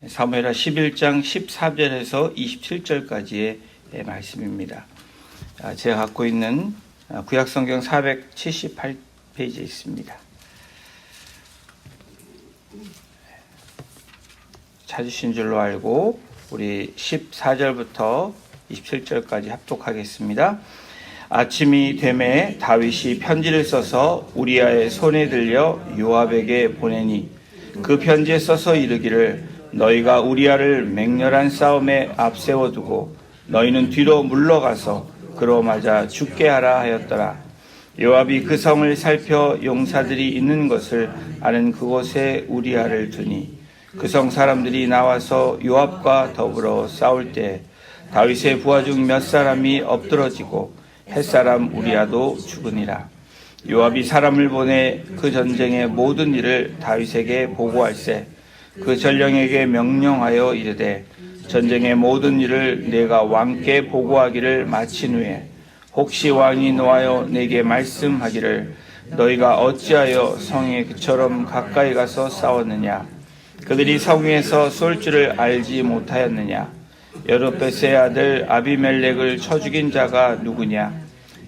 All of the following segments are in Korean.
사무엘하 11장 14절에서 27절까지의 말씀입니다. 제가 갖고 있는 구약성경 478페이지에 있습니다. 찾으신 줄로 알고 우리 14절부터 27절까지 합독하겠습니다. 아침이 되매 다윗이 편지를 써서 우리아의 손에 들려 요압에게 보내니 그 편지에 써서 이르기를 너희가 우리아를 맹렬한 싸움에 앞세워두고 너희는 뒤로 물러가서 그로 맞아 죽게 하라 하였더라. 요압이 그 성을 살펴 용사들이 있는 것을 아는 그곳에 우리아를 두니 그 성 사람들이 나와서 요압과 더불어 싸울 때 다윗의 부하 중 몇 사람이 엎드러지고 햇사람 우리아도 죽으니라. 요압이 사람을 보내 그 전쟁의 모든 일을 다윗에게 보고할세 그 전령에게 명령하여 이르되 전쟁의 모든 일을 내가 왕께 보고하기를 마친 후에 혹시 왕이 노하여 내게 말씀하기를 너희가 어찌하여 성에 그처럼 가까이 가서 싸웠느냐 그들이 성 위에서 쏠 줄을 알지 못하였느냐 여룻베스의 아들 아비멜렉을 쳐 죽인 자가 누구냐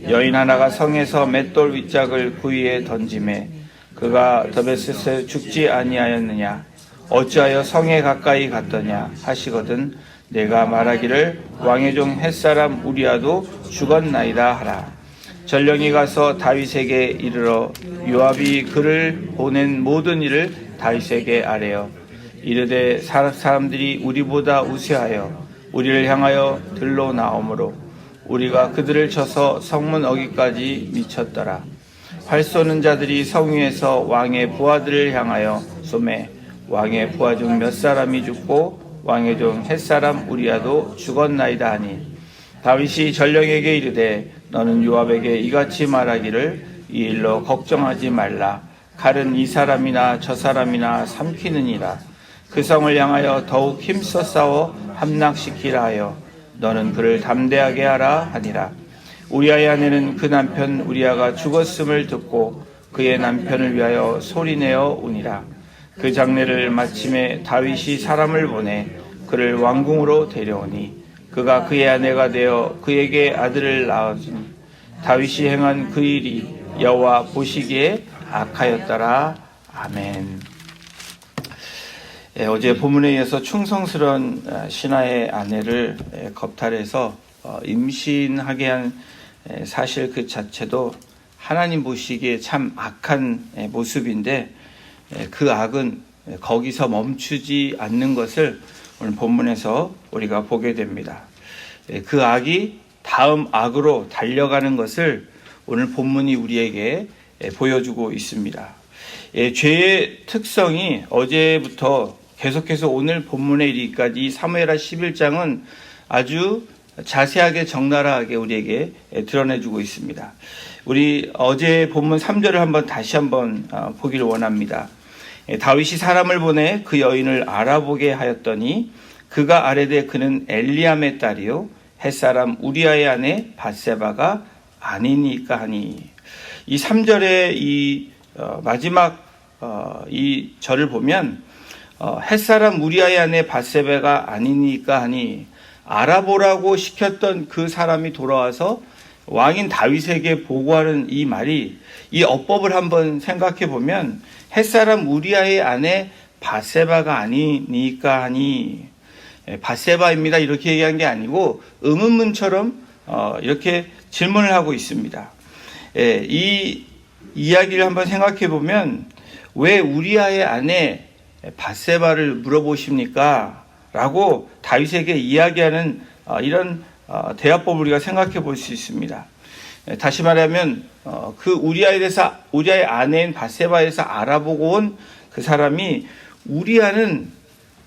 여인 하나가 성에서 맷돌 윗짝을 그 위에 던지매 그가 더베스에 죽지 아니하였느냐 어찌하여 성에 가까이 갔더냐 하시거든 내가 말하기를 왕의 종 햇사람 우리아도 죽었나이다 하라. 전령이 가서 다윗에게 이르러 요압이 그를 보낸 모든 일을 다윗에게 아뢰어 이르되 사람들이 우리보다 우세하여 우리를 향하여 들러 나오므로 우리가 그들을 쳐서 성문 어기까지 미쳤더라. 활 쏘는 자들이 성 위에서 왕의 부하들을 향하여 쏘매 왕의 부하 중 몇 사람이 죽고 왕의 종 햇사람 우리아도 죽었나이다 하니 다윗이 전령에게 이르되 너는 요압에게 이같이 말하기를 이 일로 걱정하지 말라. 칼은 이 사람이나 저 사람이나 삼키느니라. 그 성을 향하여 더욱 힘써 싸워 함락시키라 하여 너는 그를 담대하게 하라 하니라. 우리아의 아내는 그 남편 우리아가 죽었음을 듣고 그의 남편을 위하여 소리내어 우니라. 그 장례를 마침에 다윗이 사람을 보내 그를 왕궁으로 데려오니 그가 그의 아내가 되어 그에게 아들을 낳았으니 다윗이 행한 그 일이 여호와 보시기에 악하였더라. 아멘. 어제 본문에 의해서 충성스러운 신하의 아내를 겁탈해서 임신하게 한 사실 그 자체도 하나님 보시기에 참 악한 모습인데 그 악은 거기서 멈추지 않는 것을 오늘 본문에서 우리가 보게 됩니다. 그 악이 다음 악으로 달려가는 것을 오늘 본문이 우리에게 보여주고 있습니다. 죄의 특성이 어제부터 계속해서 오늘 본문에 이르기까지 사무엘하 11장은 아주 자세하게 적나라하게 우리에게 드러내주고 있습니다. 우리 어제 본문 3절을 다시 한번 보기를 원합니다. 다윗이 사람을 보내 그 여인을 알아보게 하였더니 그가 아뢰되 그는 엘리암의 딸이요 햇사람 우리아의 아내 밧세바가 아니니까 하니 이 3절의 이 마지막 이 절을 보면 햇사람 우리아의 아내 밧세바가 아니니까 하니 알아보라고 시켰던 그 사람이 돌아와서 왕인 다윗에게 보고하는 이 말이 이 어법을 한번 생각해 보면 햇사람 우리아의 아내 밧세바가 아니니까 하니 밧세바입니다 이렇게 얘기한 게 아니고 의문문처럼 이렇게 질문을 하고 있습니다. 이 이야기를 한번 생각해 보면 왜 우리아의 아내 밧세바를 물어보십니까? 라고 다윗에게 이야기하는 이런 대화법을 우리가 생각해 볼 수 있습니다. 다시 말하면 그 우리아의 아내인 밧세바에 대해서 알아보고 온 그 사람이 우리아는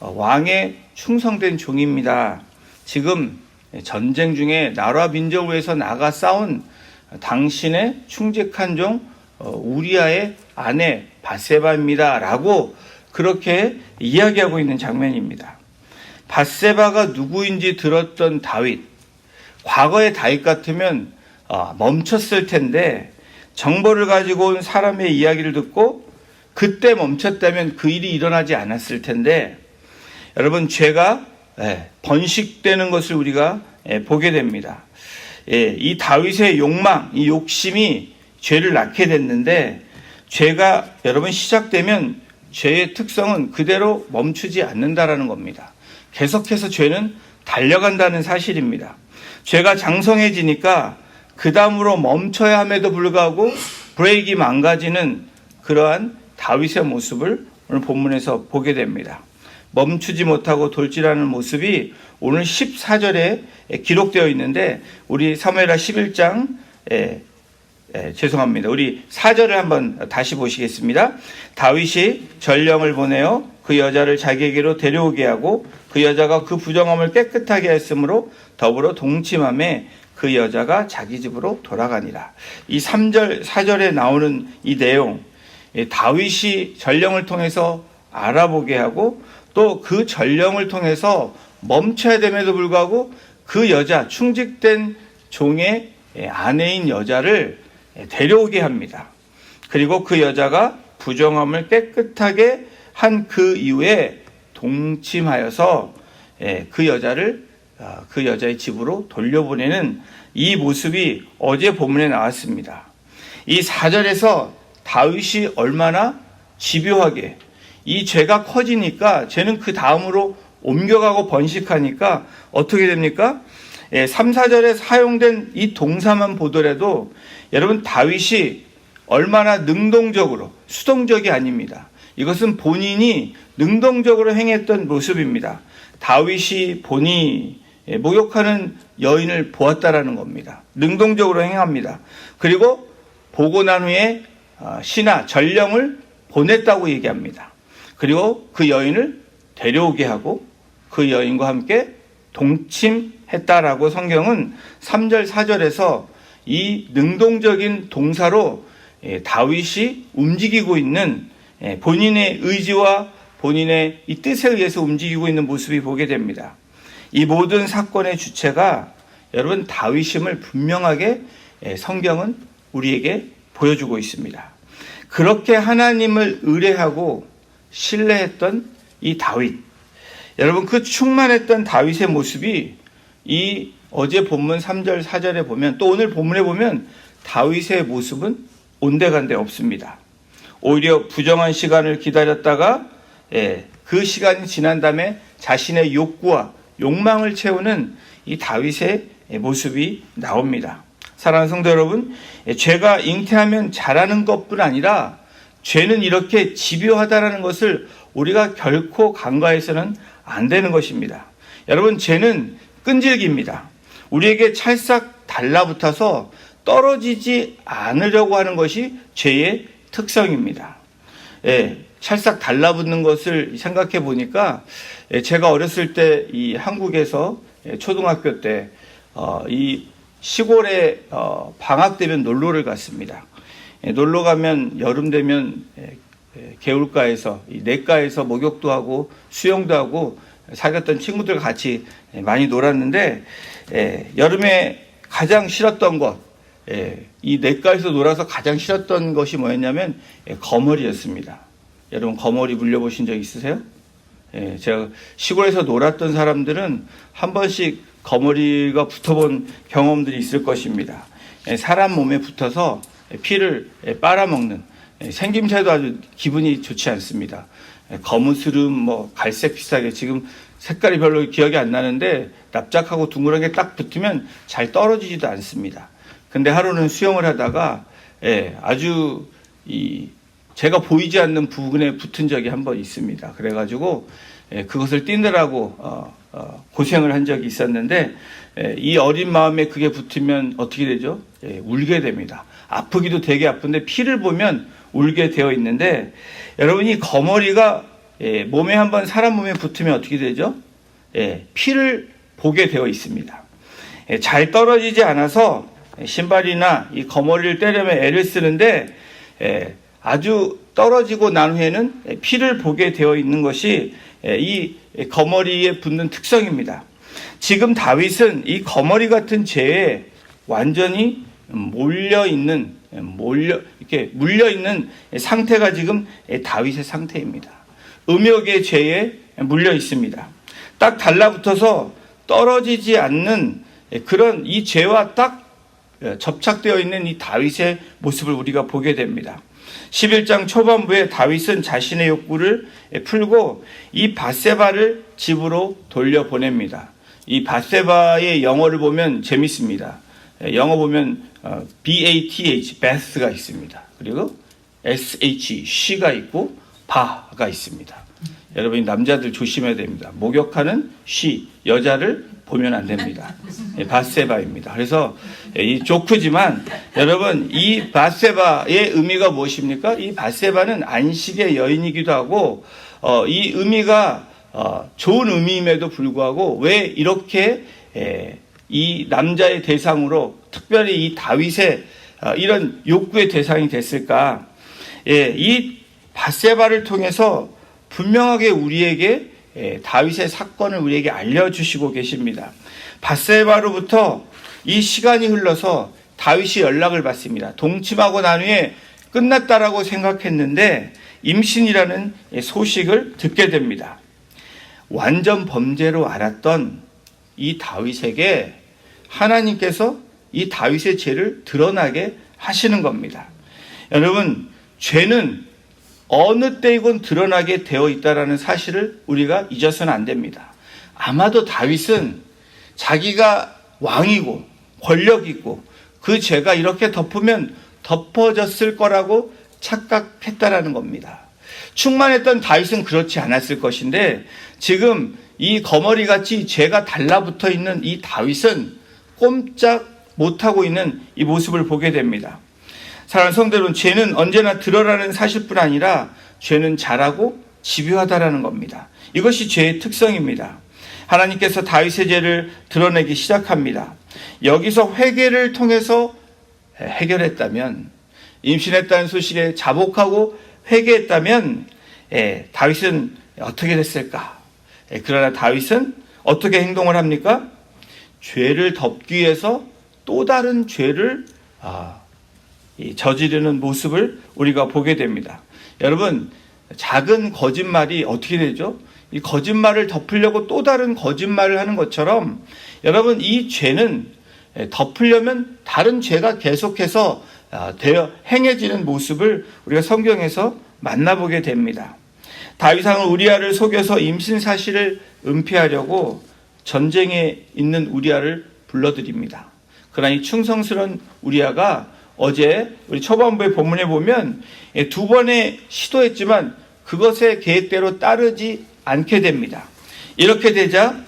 왕의 충성된 종입니다. 지금 전쟁 중에 나라 민족을 위해서 나가 싸운 당신의 충직한 종 우리아의 아내 밧세바입니다. 라고 그렇게 이야기하고 있는 장면입니다. 밧세바가 누구인지 들었던 다윗, 과거의 다윗 같으면 멈췄을 텐데 정보를 가지고 온 사람의 이야기를 듣고 그때 멈췄다면 그 일이 일어나지 않았을 텐데 여러분 죄가 번식되는 것을 우리가 보게 됩니다. 이 다윗의 욕망, 이 욕심이 죄를 낳게 됐는데 죄가 여러분 시작되면 죄의 특성은 그대로 멈추지 않는다라는 겁니다. 계속해서 죄는 달려간다는 사실입니다. 죄가 장성해지니까 그 다음으로 멈춰야 함에도 불구하고 브레이크가 망가지는 그러한 다윗의 모습을 오늘 본문에서 보게 됩니다. 멈추지 못하고 돌진하는 모습이 오늘 14절에 기록되어 있는데 우리 사무엘하 11장 죄송합니다. 우리 4절을 한번 다시 보시겠습니다. 다윗이 전령을 보내어 그 여자를 자기에게로 데려오게 하고 그 여자가 그 부정함을 깨끗하게 했으므로 더불어 동침함에 그 여자가 자기 집으로 돌아가니라. 이 3절, 4절에 나오는 이 내용, 다윗이 전령을 통해서 알아보게 하고 또 그 전령을 통해서 멈춰야 됨에도 불구하고 그 여자, 충직된 종의 아내인 여자를 데려오게 합니다. 그리고 그 여자가 부정함을 깨끗하게 한 그 이후에 동침하여서 그 여자의 집으로 돌려보내는 이 모습이 어제 본문에 나왔습니다. 이 4절에서 다윗이 얼마나 집요하게 이 죄가 커지니까 죄는 그 다음으로 옮겨가고 번식하니까 어떻게 됩니까? 3, 4절에 사용된 이 동사만 보더라도 여러분 다윗이 얼마나 능동적으로 수동적이 아닙니다. 이것은 본인이 능동적으로 행했던 모습입니다. 다윗이 본인이 목욕하는 여인을 보았다라는 겁니다. 능동적으로 행합니다. 그리고 보고 난 후에 신하 전령을 보냈다고 얘기합니다. 그리고 그 여인을 데려오게 하고 그 여인과 함께 동침했다라고 성경은 3절 4절에서 이 능동적인 동사로 다윗이 움직이고 있는 본인의 의지와 본인의 이 뜻에 의해서 움직이고 있는 모습이 보게 됩니다. 이 모든 사건의 주체가 여러분 다윗임을 분명하게 성경은 우리에게 보여주고 있습니다. 그렇게 하나님을 의뢰하고 신뢰했던 이 다윗, 여러분 그 충만했던 다윗의 모습이 이 어제 본문 3절 4절에 보면 또 오늘 본문에 보면 다윗의 모습은 온데간데 없습니다. 오히려 부정한 시간을 기다렸다가 그 시간이 지난 다음에 자신의 욕구와 욕망을 채우는 이 다윗의 모습이 나옵니다. 사랑하는 성도 여러분, 죄가 잉태하면 자라는 것뿐 아니라 죄는 이렇게 집요하다는 것을 우리가 결코 간과해서는 안 되는 것입니다. 여러분, 죄는 끈질깁니다. 우리에게 찰싹 달라붙어서 떨어지지 않으려고 하는 것이 죄의 특성입니다. 찰싹 달라붙는 것을 생각해 보니까 제가 어렸을 때 이 한국에서 초등학교 때 이 시골에 방학 되면 놀러를 갔습니다. 놀러 가면 여름 되면 개울가에서 냇가에서 목욕도 하고 수영도 하고 사귀었던 친구들과 같이 많이 놀았는데 여름에 가장 싫었던 것, 이 냇가에서 놀아서 가장 싫었던 것이 뭐였냐면 거머리였습니다. 여러분 거머리 물려보신 적 있으세요? 제가 시골에서 놀았던 사람들은 한 번씩 거머리가 붙어본 경험들이 있을 것입니다. 사람 몸에 붙어서 피를 빨아먹는 생김새도 아주 기분이 좋지 않습니다. 거무스름 갈색 비슷하게 지금 색깔이 별로 기억이 안 나는데 납작하고 둥그렇게 딱 붙으면 잘 떨어지지도 않습니다. 근데 하루는 수영을 하다가 아주 제가 보이지 않는 부분에 붙은 적이 한 번 있습니다. 그래가지고 그것을 띄느라고 고생을 한 적이 있었는데 이 어린 마음에 그게 붙으면 어떻게 되죠? 울게 됩니다. 아프기도 되게 아픈데 피를 보면 울게 되어 있는데 여러분 이 거머리가 몸에 한번 사람 몸에 붙으면 어떻게 되죠? 피를 보게 되어 있습니다. 잘 떨어지지 않아서 신발이나 이 거머리를 떼려면 애를 쓰는데 아주 떨어지고 난 후에는 피를 보게 되어 있는 것이 이 거머리에 붙는 특성입니다. 지금 다윗은 이 거머리 같은 죄에 완전히 물려있는 상태가 지금 다윗의 상태입니다. 음욕의 죄에 물려 있습니다. 딱 달라붙어서 떨어지지 않는 그런 이 죄와 딱 접착되어 있는 이 다윗의 모습을 우리가 보게 됩니다. 11장 초반부에 다윗은 자신의 욕구를 풀고 이 밧세바를 집으로 돌려보냅니다. 이 밧세바의 영어를 보면 재밌습니다. 영어 보면 BATH, Beth가 있습니다. 그리고 SH, she가 있고 바가 있습니다. 여러분 남자들 조심해야 됩니다. 목욕하는 she, 여자를 보면 안 됩니다. 밧세바입니다. 그래서 이 조크지만 여러분 이 밧세바의 의미가 무엇입니까? 이 밧세바는 안식의 여인이기도 하고 이 의미가 좋은 의미임에도 불구하고 왜 이렇게 이 남자의 대상으로 특별히 이 다윗의 이런 욕구의 대상이 됐을까? 이 밧세바를 통해서 분명하게 우리에게 다윗의 사건을 우리에게 알려주시고 계십니다. 밧세바로부터 이 시간이 흘러서 다윗이 연락을 받습니다. 동침하고 난 후에 끝났다라고 생각했는데 임신이라는 소식을 듣게 됩니다. 완전 범죄로 알았던 이 다윗에게 하나님께서 이 다윗의 죄를 드러나게 하시는 겁니다. 여러분, 죄는 어느 때이건 드러나게 되어 있다는 사실을 우리가 잊어서는 안 됩니다. 아마도 다윗은 자기가 왕이고 권력 있고 그 죄가 이렇게 덮으면 덮어졌을 거라고 착각했다라는 겁니다. 충만했던 다윗은 그렇지 않았을 것인데 지금 이 거머리같이 죄가 달라붙어 있는 이 다윗은 꼼짝 못하고 있는 이 모습을 보게 됩니다. 사랑하는 성도 여러분, 죄는 언제나 드러나는 사실뿐 아니라 죄는 잘하고 집요하다라는 겁니다. 이것이 죄의 특성입니다. 하나님께서 다윗의 죄를 드러내기 시작합니다. 여기서 회개를 통해서 해결했다면, 임신했다는 소식에 자복하고 회개했다면 다윗은 어떻게 됐을까? 그러나 다윗은 어떻게 행동을 합니까? 죄를 덮기 위해서 또 다른 죄를 저지르는 모습을 우리가 보게 됩니다. 여러분, 작은 거짓말이 어떻게 되죠? 이 거짓말을 덮으려고 또 다른 거짓말을 하는 것처럼 여러분 이 죄는 덮으려면 다른 죄가 계속해서 행해지는 모습을 우리가 성경에서 만나보게 됩니다. 다윗 왕은 우리아를 속여서 임신 사실을 은폐하려고 전쟁에 있는 우리아를 불러들입니다. 그러나 이 충성스러운 우리아가 어제 우리 초반부의 본문에 보면 두 번의 시도했지만 그것의 계획대로 따르지 않게 됩니다. 이렇게 되자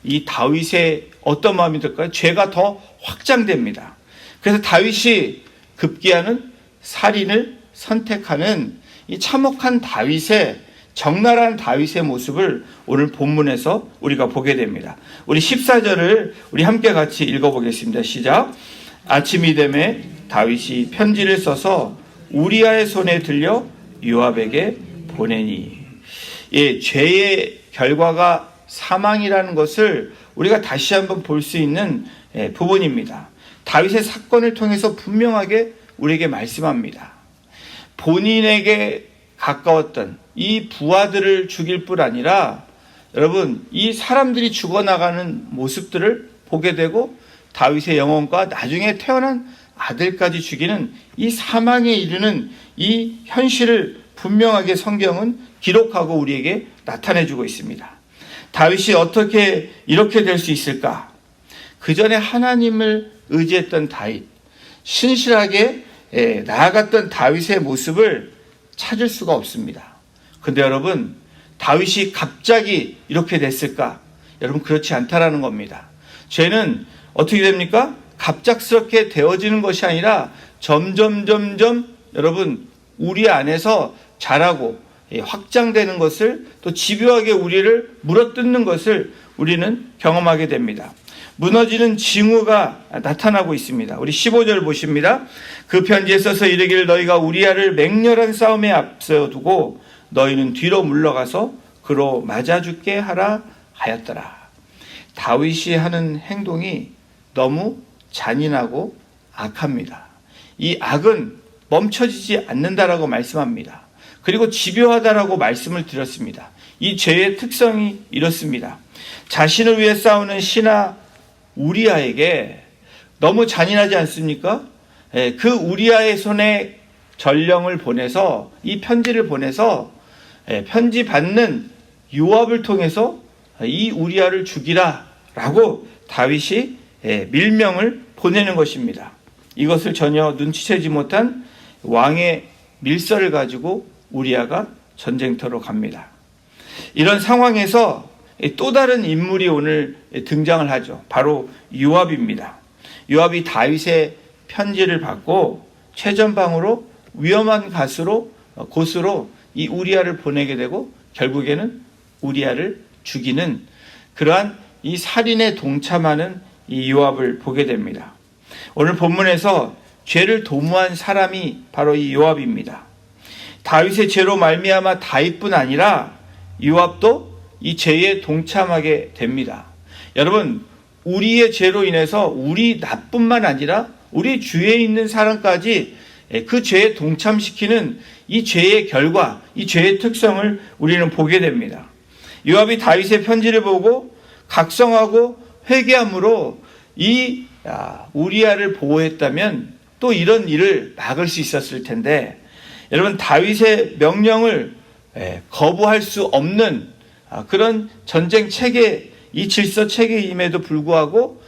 이 다윗의 어떤 마음이 들까요? 죄가 더 확장됩니다. 그래서 다윗이 급기야는 살인을 선택하는 이 참혹한 다윗의 적나라한 다윗의 모습을 오늘 본문에서 우리가 보게 됩니다. 우리 14절을 우리 함께 같이 읽어보겠습니다. 시작. 아침이 되매 다윗이 편지를 써서 우리아의 손에 들려 요압에게 보내니. 죄의 결과가 사망이라는 것을 우리가 다시 한번 볼 수 있는 부분입니다. 다윗의 사건을 통해서 분명하게 우리에게 말씀합니다. 본인에게 가까웠던 이 부하들을 죽일 뿐 아니라 여러분 이 사람들이 죽어나가는 모습들을 보게 되고 다윗의 영혼과 나중에 태어난 아들까지 죽이는 이 사망에 이르는 이 현실을 분명하게 성경은 기록하고 우리에게 나타내주고 있습니다. 다윗이 어떻게 이렇게 될 수 있을까? 그 전에 하나님을 의지했던 다윗, 신실하게 나아갔던 다윗의 모습을 찾을 수가 없습니다. 근데 여러분, 다윗이 갑자기 이렇게 됐을까? 여러분, 그렇지 않다라는 겁니다. 죄는 어떻게 됩니까? 갑작스럽게 되어지는 것이 아니라 점점 여러분 우리 안에서 자라고 확장되는 것을 또 집요하게 우리를 물어뜯는 것을 우리는 경험하게 됩니다. 무너지는 징후가 나타나고 있습니다. 우리 15절 보십니다. 그 편지에 써서 이르기를 너희가 우리아를 맹렬한 싸움에 앞세워두고 너희는 뒤로 물러가서 그로 맞아 죽게 하라 하였더라. 다윗이 하는 행동이 너무 잔인하고 악합니다. 이 악은 멈춰지지 않는다라고 말씀합니다. 그리고 집요하다라고 말씀을 드렸습니다. 이 죄의 특성이 이렇습니다. 자신을 위해 싸우는 신하 우리아에게 너무 잔인하지 않습니까? 그 우리아의 손에 전령을 보내서, 이 편지를 보내서 편지 받는 요압을 통해서 이 우리아를 죽이라 라고 다윗이 밀명을 보내는 것입니다. 이것을 전혀 눈치채지 못한 왕의 밀서를 가지고 우리아가 전쟁터로 갑니다. 이런 상황에서 또 다른 인물이 오늘 등장을 하죠. 바로 요압입니다. 요압이 다윗의 편지를 받고 최전방으로 위험한 곳으로 이 우리아를 보내게 되고 결국에는 우리아를 죽이는 그러한 이 살인에 동참하는 이 요압을 보게 됩니다. 오늘 본문에서 죄를 도모한 사람이 바로 이 요압입니다. 다윗의 죄로 말미암아 다윗뿐 아니라 요압도 이 죄에 동참하게 됩니다. 여러분, 우리의 죄로 인해서 우리 나뿐만 아니라 우리 주위에 있는 사람까지 그 죄에 동참시키는 이 죄의 결과, 이 죄의 특성을 우리는 보게 됩니다. 요압이 다윗의 편지를 보고 각성하고 회개함으로 이 우리아를 보호했다면 또 이런 일을 막을 수 있었을 텐데, 여러분, 다윗의 명령을 거부할 수 없는 그런 전쟁 체계, 이 질서 체계임에도 불구하고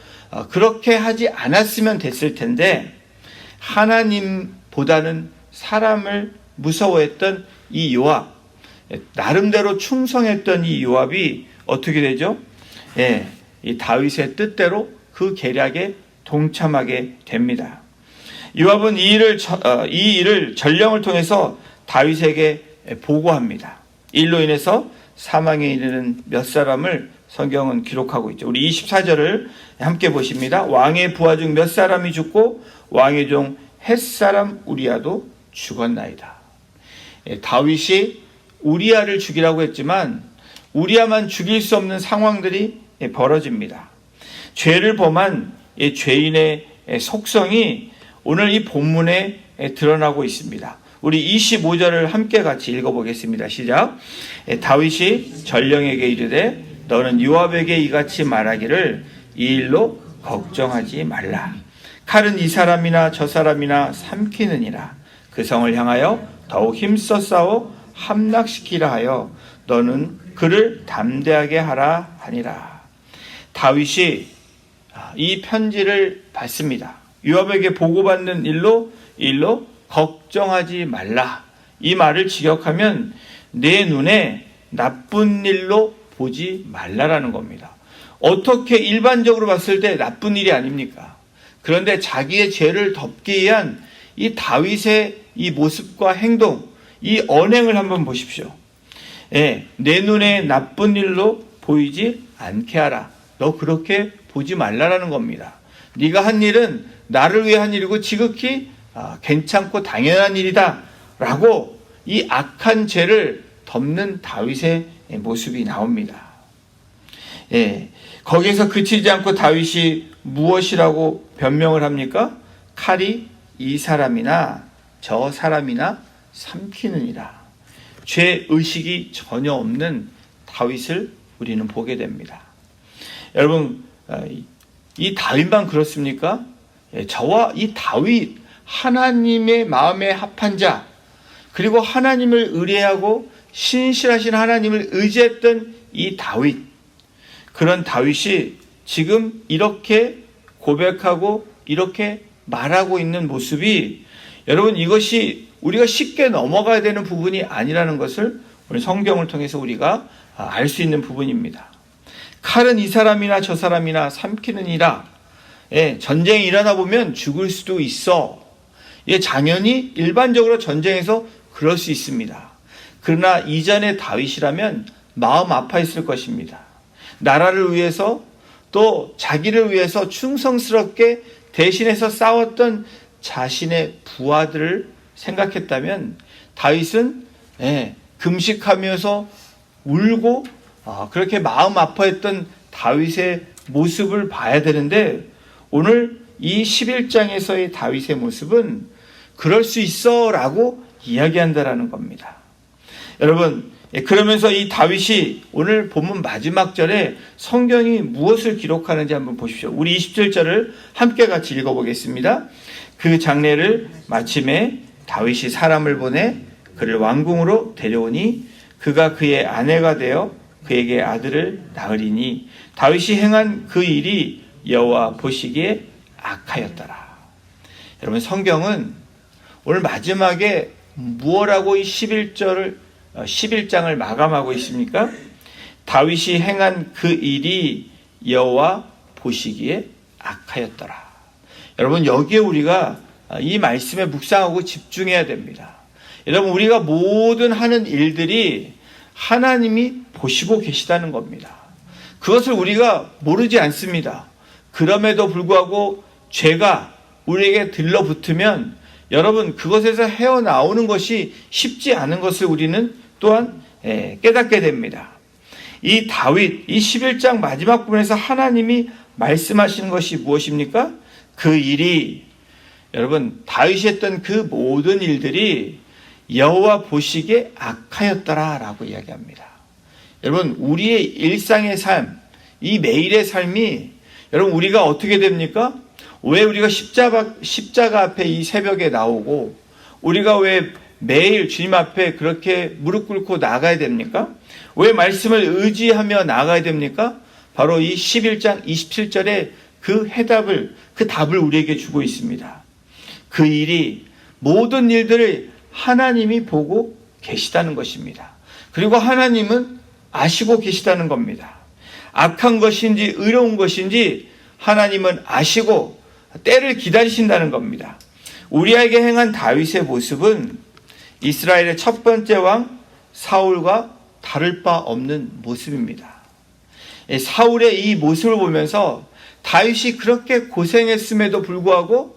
그렇게 하지 않았으면 됐을 텐데, 하나님보다는 사람을 무서워했던 이 요압, 나름대로 충성했던 이 요압이 어떻게 되죠? 이 다윗의 뜻대로 그 계략에 동참하게 됩니다. 요압은 이 일을 전령을 통해서 다윗에게 보고합니다. 이 일로 인해서 사망에 이르는 몇 사람을 성경은 기록하고 있죠. 우리 24절을 함께 보십니다. 왕의 부하 중 몇 사람이 죽고 왕의 종 햇사람 우리아도 죽었나이다. 다윗이 우리아를 죽이라고 했지만 우리아만 죽일 수 없는 상황들이 벌어집니다. 죄를 범한 죄인의 속성이 오늘 이 본문에 드러나고 있습니다. 우리 25절을 함께 같이 읽어보겠습니다. 시작. 다윗이 전령에게 이르되 너는 요압에게 이같이 말하기를 이 일로 걱정하지 말라. 칼은 이 사람이나 저 사람이나 삼키느니라. 그 성을 향하여 더욱 힘써 싸워 함락시키라 하여 너는 그를 담대하게 하라 하니라. 다윗이 이 편지를 받습니다. 요압에게 보고받는 일로 걱정하지 말라. 이 말을 직역하면 내 눈에 나쁜 일로 보지 말라라는 겁니다. 어떻게 일반적으로 봤을 때 나쁜 일이 아닙니까? 그런데 자기의 죄를 덮기 위한 이 다윗의 이 모습과 행동, 이 언행을 한번 보십시오. 내 눈에 나쁜 일로 보이지 않게 하라. 너 그렇게 보지 말라라는 겁니다. 네가 한 일은 나를 위해 한 일이고 지극히 괜찮고 당연한 일이다 라고 이 악한 죄를 덮는 다윗의 모습이 나옵니다. 거기에서 그치지 않고 다윗이 무엇이라고 변명을 합니까? 칼이 이 사람이나 저 사람이나 삼키느니라. 죄의식이 전혀 없는 다윗을 우리는 보게 됩니다. 여러분, 이 다윗만 그렇습니까? 저와 이 다윗, 하나님의 마음에 합한 자, 그리고 하나님을 의뢰하고 신실하신 하나님을 의지했던 이 다윗, 그런 다윗이 지금 이렇게 고백하고 이렇게 말하고 있는 모습이, 여러분, 이것이 우리가 쉽게 넘어가야 되는 부분이 아니라는 것을 오늘 성경을 통해서 우리가 알 수 있는 부분입니다. 칼은 이 사람이나 저 사람이나 삼키느니라. 전쟁이 일어나 보면 죽을 수도 있어. 당연히 일반적으로 전쟁에서 그럴 수 있습니다. 그러나 이전의 다윗이라면 마음 아파했을 것입니다. 나라를 위해서 또 자기를 위해서 충성스럽게 대신해서 싸웠던 자신의 부하들을 생각했다면 다윗은 금식하면서 울고 그렇게 마음 아파했던 다윗의 모습을 봐야 되는데, 오늘 이 11장에서의 다윗의 모습은 그럴 수 있어 라고 이야기한다라는 겁니다. 여러분, 그러면서 이 다윗이 오늘 본문 마지막 절에 성경이 무엇을 기록하는지 한번 보십시오. 우리 27절을 함께 같이 읽어보겠습니다. 그 장례를 마침에 다윗이 사람을 보내 그를 왕궁으로 데려오니 그가 그의 아내가 되어 그에게 아들을 낳으리니 다윗이 행한 그 일이 여호와 보시기에 악하였더라. 여러분, 성경은 오늘 마지막에 무엇라고 이 11장을 마감하고 있습니까? 다윗이 행한 그 일이 여호와 보시기에 악하였더라. 여러분, 여기에 우리가 이 말씀에 묵상하고 집중해야 됩니다. 여러분, 우리가 모든 하는 일들이 하나님이 보시고 계시다는 겁니다. 그것을 우리가 모르지 않습니다. 그럼에도 불구하고 죄가 우리에게 들러붙으면 여러분, 그것에서 헤어나오는 것이 쉽지 않은 것을 우리는 또한 깨닫게 됩니다. 이 다윗, 이 11장 마지막 부분에서 하나님이 말씀하시는 것이 무엇입니까? 그 일이, 여러분, 다윗이 했던 그 모든 일들이 여호와 보시기에 악하였더라라고 이야기합니다. 여러분, 우리의 일상의 삶, 이 매일의 삶이 여러분, 우리가 어떻게 됩니까? 왜 우리가 십자가 앞에 이 새벽에 나오고 우리가 왜 매일 주님 앞에 그렇게 무릎 꿇고 나가야 됩니까? 왜 말씀을 의지하며 나가야 됩니까? 바로 이 11장 27절에 그 답을 우리에게 주고 있습니다. 그 일이, 모든 일들을 하나님이 보고 계시다는 것입니다. 그리고 하나님은 아시고 계시다는 겁니다. 악한 것인지 의로운 것인지 하나님은 아시고 때를 기다리신다는 겁니다. 우리에게 행한 다윗의 모습은 이스라엘의 첫 번째 왕 사울과 다를 바 없는 모습입니다. 사울의 이 모습을 보면서 다윗이 그렇게 고생했음에도 불구하고,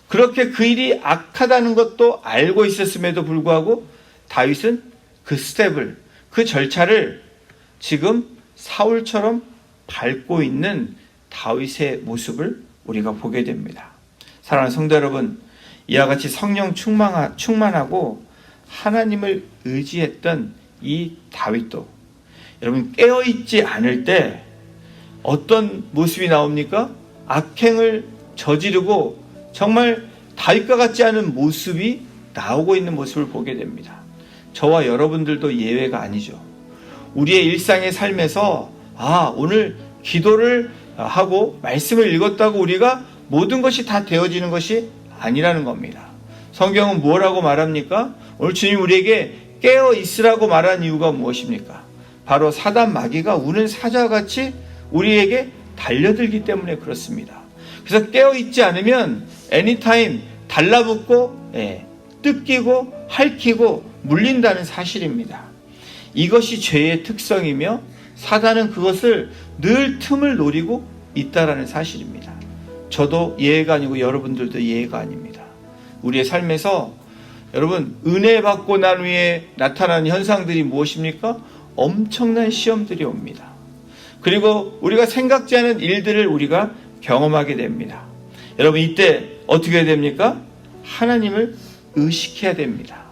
그렇게 그 일이 악하다는 것도 알고 있었음에도 불구하고 다윗은 그 스텝을, 그 절차를 지금 사울처럼 밟고 있는 다윗의 모습을 우리가 보게 됩니다. 사랑하는 성도 여러분, 이와 같이 성령 충만하고 하나님을 의지했던 이 다윗도 여러분, 깨어있지 않을 때 어떤 모습이 나옵니까? 악행을 저지르고 정말 다윗과 같지 않은 모습이 나오고 있는 모습을 보게 됩니다. 저와 여러분들도 예외가 아니죠. 우리의 일상의 삶에서 오늘 기도를 하고 말씀을 읽었다고 우리가 모든 것이 다 되어지는 것이 아니라는 겁니다. 성경은 뭐라고 말합니까? 오늘 주님 우리에게 깨어 있으라고 말한 이유가 무엇입니까? 바로 사단 마귀가 우는 사자와 같이 우리에게 달려들기 때문에 그렇습니다. 그래서 깨어 있지 않으면 애니타임 달라붙고 뜯기고 핥히고 물린다는 사실입니다. 이것이 죄의 특성이며 사단은 그것을 늘 틈을 노리고 있다라는 사실입니다. 저도 예외가 아니고 여러분들도 예외가 아닙니다. 우리의 삶에서 여러분, 은혜 받고 난 후에 나타나는 현상들이 무엇입니까? 엄청난 시험들이 옵니다. 그리고 우리가 생각지 않은 일들을 우리가 경험하게 됩니다. 여러분, 이때 어떻게 해야 됩니까? 하나님을 의식해야 됩니다.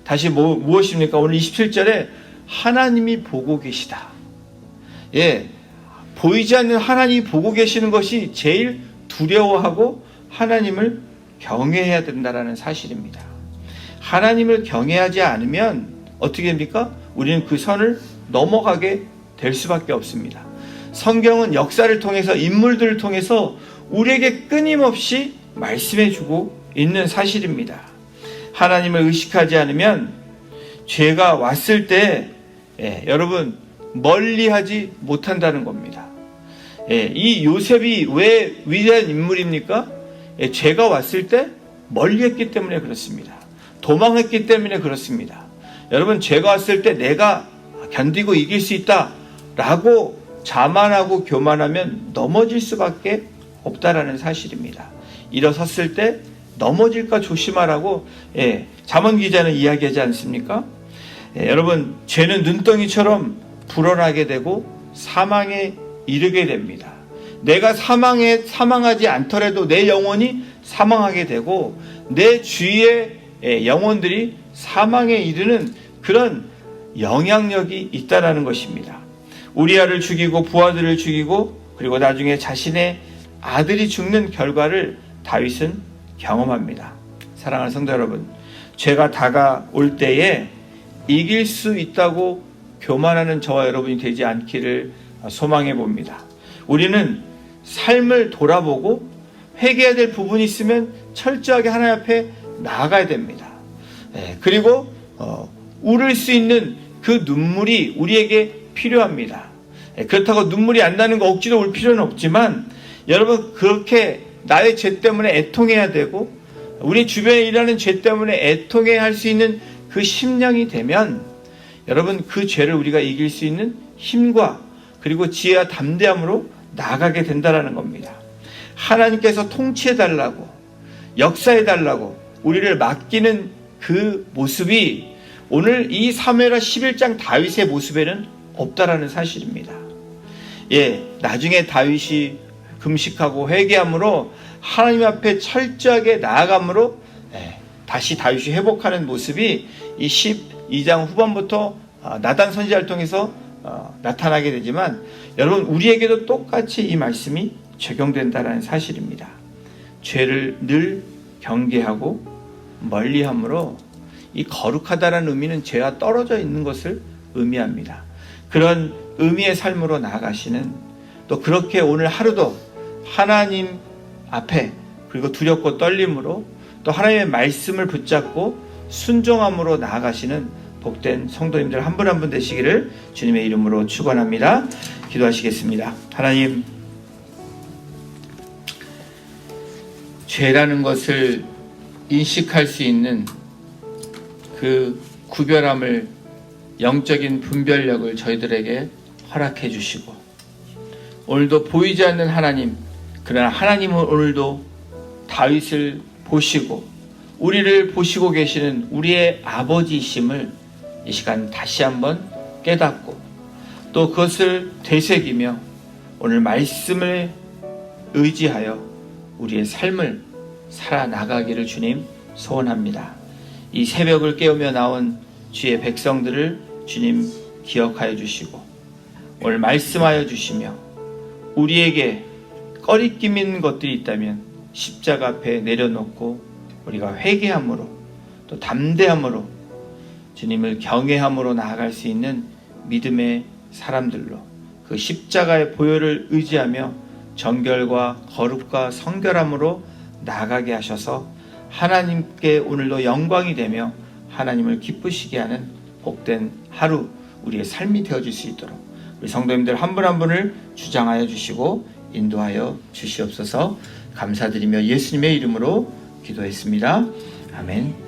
다시 무엇입니까? 오늘 27절에 하나님이 보고 계시다. 보이지 않는 하나님이 보고 계시는 것이 제일 두려워하고 하나님을 경외해야 된다는 사실입니다. 하나님을 경외하지 않으면 어떻게 됩니까? 우리는 그 선을 넘어가게 될 수밖에 없습니다. 성경은 역사를 통해서, 인물들을 통해서 우리에게 끊임없이 말씀해주고 있는 사실입니다. 하나님을 의식하지 않으면 죄가 왔을 때 여러분 멀리하지 못한다는 겁니다. 이 요셉이 왜 위대한 인물입니까? 죄가 왔을 때 멀리했기 때문에 그렇습니다. 도망했기 때문에 그렇습니다. 여러분, 죄가 왔을 때 내가 견디고 이길 수 있다라고 자만하고 교만하면 넘어질 수밖에 없다라는 사실입니다. 일어섰을 때 넘어질까 조심하라고 잠언 기자는 이야기하지 않습니까? 여러분, 죄는 눈덩이처럼 불어나게 되고 사망에 이르게 됩니다. 내가 사망하지 않더라도 내 영혼이 사망하게 되고 내 주위의 영혼들이 사망에 이르는 그런 영향력이 있다라는 것입니다. 우리아를 죽이고 부하들을 죽이고 그리고 나중에 자신의 아들이 죽는 결과를 다윗은 경험합니다. 사랑하는 성도 여러분, 죄가 다가올 때에 이길 수 있다고 교만하는 저와 여러분이 되지 않기를 소망해 봅니다. 우리는 삶을 돌아보고 회개해야 될 부분이 있으면 철저하게 하나님 앞에 나아가야 됩니다. 그리고 울을 수 있는 그 눈물이 우리에게 필요합니다. 그렇다고 눈물이 안 나는 거 억지로 울 필요는 없지만 여러분, 그렇게 나의 죄 때문에 애통해야 되고 우리 주변에 일하는 죄 때문에 애통해야 할 수 있는 그 심령이 되면 여러분, 그 죄를 우리가 이길 수 있는 힘과 그리고 지혜와 담대함으로 나아가게 된다는 겁니다. 하나님께서 통치해달라고, 역사해달라고 우리를 맡기는 그 모습이 오늘 이 사무엘하 11장 다윗의 모습에는 없다라는 사실입니다. 나중에 다윗이 금식하고 회개함으로 하나님 앞에 철저하게 나아감으로 다시 다윗이 회복하는 모습이 이 12장 후반부터 나단 선지자를 통해서 나타나게 되지만 여러분, 우리에게도 똑같이 이 말씀이 적용된다는 사실입니다. 죄를 늘 경계하고 멀리함으로 이 거룩하다라는 의미는 죄와 떨어져 있는 것을 의미합니다. 그런 의미의 삶으로 나아가시는, 또 그렇게 오늘 하루도 하나님 앞에 그리고 두렵고 떨림으로 또 하나님의 말씀을 붙잡고 순종함으로 나아가시는 복된 성도님들 한 분 한 분 되시기를 주님의 이름으로 축원합니다. 기도하시겠습니다. 하나님, 죄라는 것을 인식할 수 있는 그 구별함을, 영적인 분별력을 저희들에게 허락해 주시고, 오늘도 보이지 않는 하나님, 그러나 하나님은 오늘도 다윗을 보시고 우리를 보시고 계시는 우리의 아버지이심을 이 시간 다시 한번 깨닫고 또 그것을 되새기며 오늘 말씀을 의지하여 우리의 삶을 살아나가기를 주님 소원합니다. 이 새벽을 깨우며 나온 주의 백성들을 주님 기억하여 주시고 오늘 말씀하여 주시며 우리에게 꺼리낌 있는 것들이 있다면 십자가 앞에 내려놓고 우리가 회개함으로 또 담대함으로 주님을 경외함으로 나아갈 수 있는 믿음의 사람들로 그 십자가의 보혈을 의지하며 정결과 거룩과 성결함으로 나아가게 하셔서 하나님께 오늘도 영광이 되며 하나님을 기쁘시게 하는 복된 하루, 우리의 삶이 되어질 수 있도록 우리 성도님들 한 분 한 분을 주장하여 주시고 인도하여 주시옵소서. 감사드리며 예수님의 이름으로 기도했습니다. 아멘.